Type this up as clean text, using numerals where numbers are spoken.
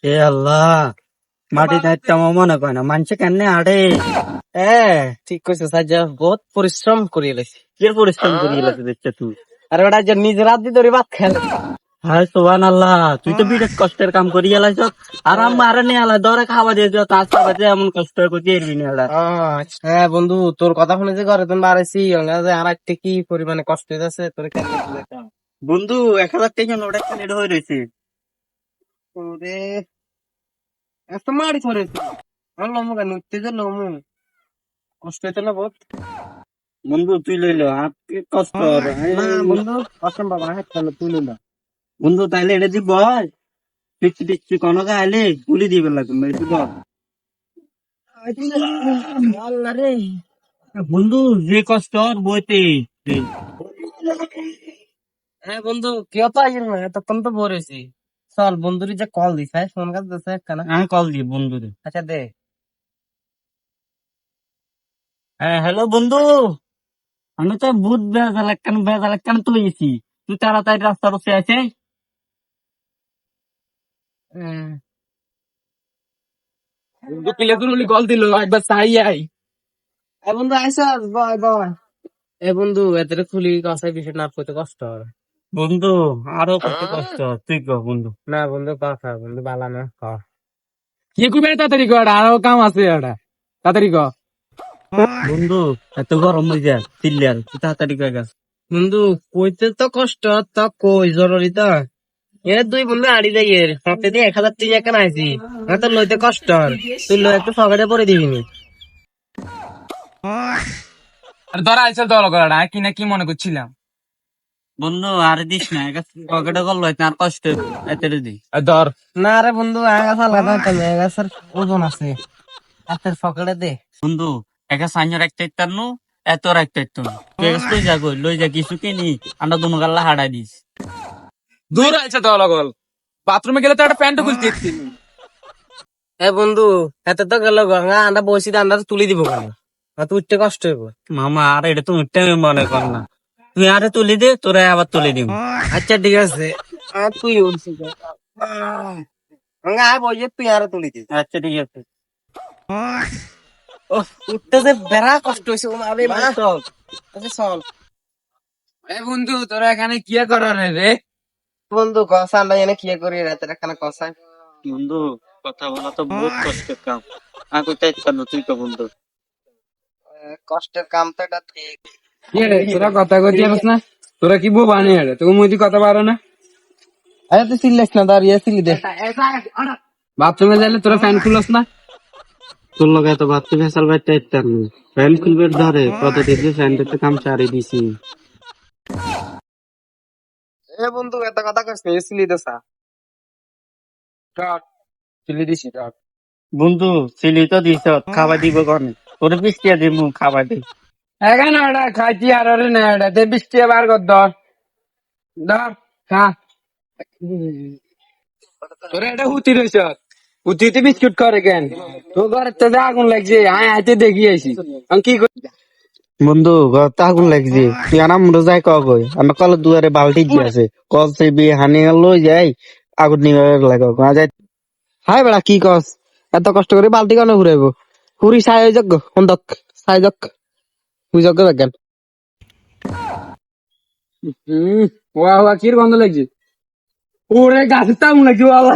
এ আল্লাহ, মাটি দায়িত্ব আমার মনে কয় না, মানুষে কেন আড়ে। ঠিক কইছো সাজ্জা, বহুত পরিশ্রম করি এলাইছি। কি পরিশ্রম করি গেছে দেখছে তুই। আর ওটা যে নিজের রাত দিয়ে ধরে ভাত খেলে। হায় সোহান আল্লাহ, তুই তো বিরাট কষ্টের কাম করি এলাইছ। আর আমার নিয়ে আলাই ধরে খাওয়া দিয়ে তার খাওয়াতে এমন কষ্ট করতে এরবি না এলা। হ্যাঁ বন্ধু, তোর কথা শুনে যে ঘরে তুমি বাড়াইছি, আর একটা কি পরিমানে কষ্ট হইতেছে তোর কেন বুঝাইতাম। বন্ধু 1,000 টাকা নোট একটা নেট হয়ে রয়েছে। ওরে এত মারি করেছে, আল্লাহ মুখে নুটতে যে লমু কষ্ট হইতো না বহুত। বন্ধু তুই লইল আর কি কষ্ট হবে। না বন্ধু, অসম্ভব না, হাত ফেলো তুই না। বন্ধু তাইলে এটা দিব পিচ্ছি পিচ্ছি কনকা আইলে গুলি দিবে লাগবে একটু বল। আল্লাহ রে। বন্ধু যে কষ্ট আর বইতে। হ্যাঁ বন্ধু, কেউ তো আইল না, তখন তো বলেছি। চল বন্ধুরি যে কল দিস, হ্যাঁ ফোন কাজ দিছে একখানা। আমি কল দিই বন্ধুরে। আচ্ছা দে। হ্যাঁ হ্যালো বন্ধু, আমি তো ভূত বেজাল একখান তুলেছি। তুই তাড়াতাড়ি রাস্তার উপরে আছে। বন্ধু কিলে তুমি কল দিল, একবার চাই আই। এ বন্ধু আইসা, বয় বয়। এ বন্ধু এদের খুলি কষাই বিষয় না করতে কষ্ট হয়। বন্ধু আরো কত কষ্ট, তুই কর বন্ধু। না বন্ধু কথা বন্ধু বালা না ক। কি করবে তাড়াতাড়ি কর, আরো কাম আছে এটা, তাড়াতাড়ি ক। বন্ধু এত গরম হয়ে যায় চিল্লিয়ার, তুই তাড়াতাড়ি কর গা। বন্ধু কইতে তো কষ্ট, তা কই জরুরি তো। এ দুই বন্ধু আড়ি যাই এর হাতে দিয়ে 1,000 টাকা কেন আইছি। আমার তো লইতে কষ্ট হয়। তুই লই একটু ফকেটে পরে দিবি নি। আর ধরা আইসা দল করাটা কি না কি মনে করছিলাম। বন্ধু আর দিস না, পকেটে করলো আর কষ্ট এত দি। আর ধর না রে বন্ধু, আগাছা লাগাতে আগাছার ওজন আছে। হাতের ফকেটে দে। বন্ধু একা সাইনের একটা ইত্যার নু, এত একটা ইত্যার তুই লই যা কই লই যা কিছু কিনি আমরা দুনো গাল্লা হারাই দিস। দূর আইসা দল গল, বাথরুমে গেলে তো একটা প্যান্ট খুলতে এ বন্ধু এত তো গেল গঙ্গা, আমরা বসি আমরা তুলি দিব কেন, তুই উঠতে কষ্ট হইব। মামা আর এটা তো উঠতে মনে কর না, তুই আরে তুলি দে, তোরা আবার তুলে দিব। আচ্ছা ঠিক আছে, তুই উঠছিস গঙ্গা, আয় বসে তুই আরো তুলি দিস। আচ্ছা ঠিক আছে। ও উঠতে যে বেড়া কষ্ট হয়েছে আরে মা। আচ্ছা চল। এ বন্ধু তোরা এখানে কি করার রে? বন্ধু কষা আমরা এনে কি করি রাতের খানা কষাই। বন্ধু কথা বলা তো বহুত কষ্টের কাম, আর কইতে ইচ্ছা না তুই তো বন্ধু। কষ্টের কাম তো এটা ঠিক। কি রে তোরা কথা কইতে পারছ না? তোরা কি বউ বানিয়ে রে? তোকে মুই কথা পারো না? আরে তুই চিল্লাস না, দাঁড়িয়ে চিল্লি দে। বাথরুমে যাইলে তোরা ফ্যান খুলস না? তোর লগে তো ভাবতে ফেসাল বাইতে ইচ্ছা নেই, ফ্যান খুলবে ধরে কত দিন ফ্যানটাতে কাম চারি দিছি। এ বন্ধু এত কথা কস না, চিল্লি দে সা। চিল্লি দিছি টক। বন্ধু চিলি তো দিছ, খাবার দিব কনে তোরে পিছিয়ে দিব খাবার দি। এখানে ওটা খাইছি আর ওরে না ওটা দে বৃষ্টি বার কর ধর ধর খা। তোরা এটা হুতি রয়েছ, হুতিতে বিস্কুট করে কেন? তোর ঘরের তো আগুন লাগছে, আয় আইতে দেখি আইছি আমি কি করি। বন্ধু ঘরতে আগুন লাগছে, তুই আরাম মতো যাই কই আমার কলের দুয়ারে বালতি দিয়ে আছে, কল সে বিয়ে হানি লই যাই আগুন নিবে লাগে যাই। হাই বেড়া কি কস, এত কষ্ট করে বালতি কেন ঘুরাইব, পুরি সাই যজ্ঞ অন্ধক সাই যজ্ঞ তুই যজ্ঞ দেখেন। হম ওয়া ওয়া কির গন্ধ লাগছে, ওরে গাছের তো আগুন লাগছে বাবা।